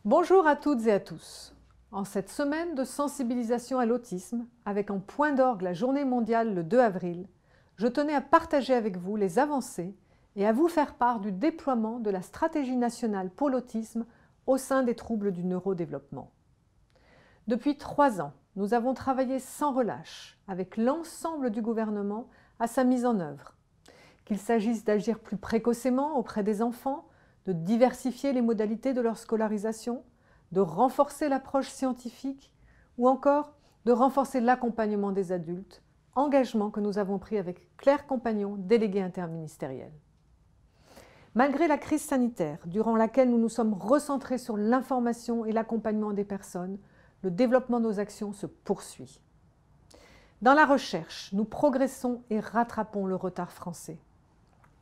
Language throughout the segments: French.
Bonjour à toutes et à tous. En cette semaine de sensibilisation à l'autisme, avec en point d'orgue la journée mondiale le 2 avril, je tenais à partager avec vous les avancées et à vous faire part du déploiement de la stratégie nationale pour l'autisme au sein des troubles du neurodéveloppement. Depuis 3 ans, nous avons travaillé sans relâche avec l'ensemble du gouvernement à sa mise en œuvre. Qu'il s'agisse d'agir plus précocement auprès des enfants, de diversifier les modalités de leur scolarisation, de renforcer l'approche scientifique ou encore de renforcer l'accompagnement des adultes, engagement que nous avons pris avec Claire Compagnon, déléguée interministérielle. Malgré la crise sanitaire, durant laquelle nous nous sommes recentrés sur l'information et l'accompagnement des personnes, le développement de nos actions se poursuit. Dans la recherche, nous progressons et rattrapons le retard français.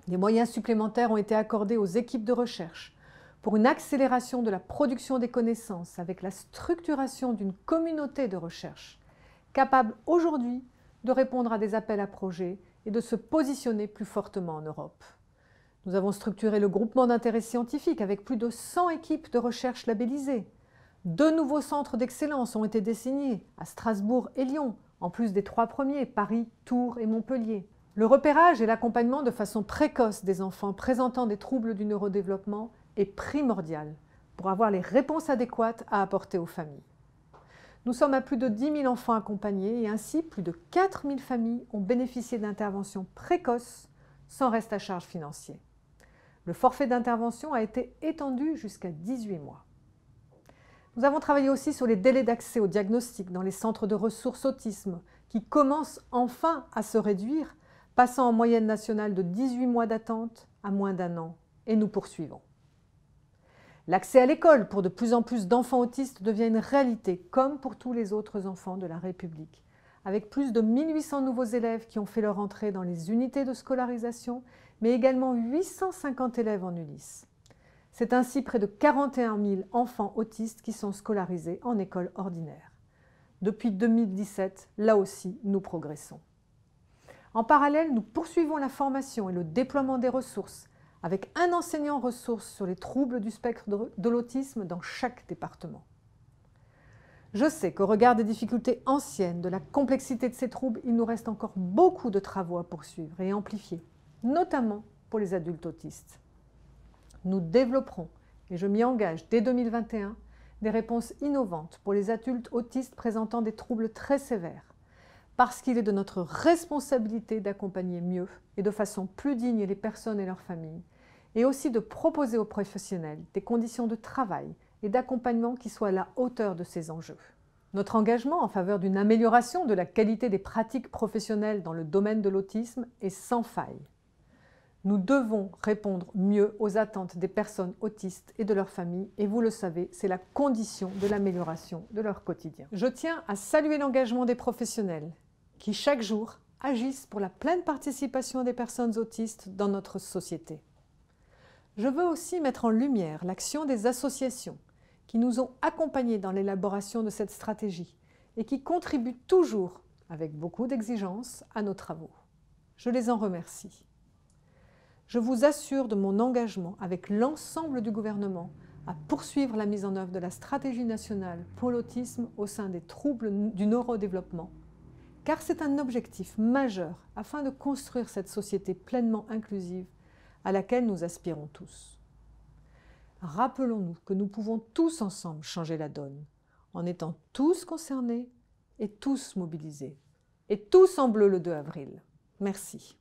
Des moyens supplémentaires ont été accordés aux équipes de recherche pour une accélération de la production des connaissances avec la structuration d'une communauté de recherche, capable aujourd'hui de répondre à des appels à projets et de se positionner plus fortement en Europe. Nous avons structuré le groupement d'intérêt scientifique avec plus de 100 équipes de recherche labellisées. 2 nouveaux centres d'excellence ont été désignés à Strasbourg et Lyon, en plus des 3 premiers, Paris, Tours et Montpellier. Le repérage et l'accompagnement de façon précoce des enfants présentant des troubles du neurodéveloppement est primordial pour avoir les réponses adéquates à apporter aux familles. Nous sommes à plus de 10 000 enfants accompagnés et ainsi plus de 4 000 familles ont bénéficié d'interventions précoces sans reste à charge financier. Le forfait d'intervention a été étendu jusqu'à 18 mois. Nous avons travaillé aussi sur les délais d'accès au diagnostic dans les centres de ressources autisme qui commencent enfin à se réduire, passant en moyenne nationale de 18 mois d'attente à moins d'1 an, et nous poursuivons. L'accès à l'école pour de plus en plus d'enfants autistes devient une réalité, comme pour tous les autres enfants de la République, avec plus de 1800 nouveaux élèves qui ont fait leur entrée dans les unités de scolarisation, mais également 850 élèves en ULIS. C'est ainsi près de 41 000 enfants autistes qui sont scolarisés en école ordinaire. Depuis 2017, là aussi, nous progressons. En parallèle, nous poursuivons la formation et le déploiement des ressources, avec un enseignant ressource sur les troubles du spectre de l'autisme dans chaque département. Je sais qu'au regard des difficultés anciennes, de la complexité de ces troubles, il nous reste encore beaucoup de travaux à poursuivre et amplifier, notamment pour les adultes autistes. Nous développerons, et je m'y engage dès 2021, des réponses innovantes pour les adultes autistes présentant des troubles très sévères, parce qu'il est de notre responsabilité d'accompagner mieux et de façon plus digne les personnes et leurs familles, et aussi de proposer aux professionnels des conditions de travail et d'accompagnement qui soient à la hauteur de ces enjeux. Notre engagement en faveur d'une amélioration de la qualité des pratiques professionnelles dans le domaine de l'autisme est sans faille. Nous devons répondre mieux aux attentes des personnes autistes et de leurs familles, et vous le savez, c'est la condition de l'amélioration de leur quotidien. Je tiens à saluer l'engagement des professionnels qui, chaque jour, agissent pour la pleine participation des personnes autistes dans notre société. Je veux aussi mettre en lumière l'action des associations qui nous ont accompagnés dans l'élaboration de cette stratégie et qui contribuent toujours, avec beaucoup d'exigence, à nos travaux. Je les en remercie. Je vous assure de mon engagement avec l'ensemble du gouvernement à poursuivre la mise en œuvre de la stratégie nationale pour l'autisme au sein des troubles du neurodéveloppement, car c'est un objectif majeur afin de construire cette société pleinement inclusive à laquelle nous aspirons tous. Rappelons-nous que nous pouvons tous ensemble changer la donne, en étant tous concernés et tous mobilisés, et tous en bleu le 2 avril. Merci.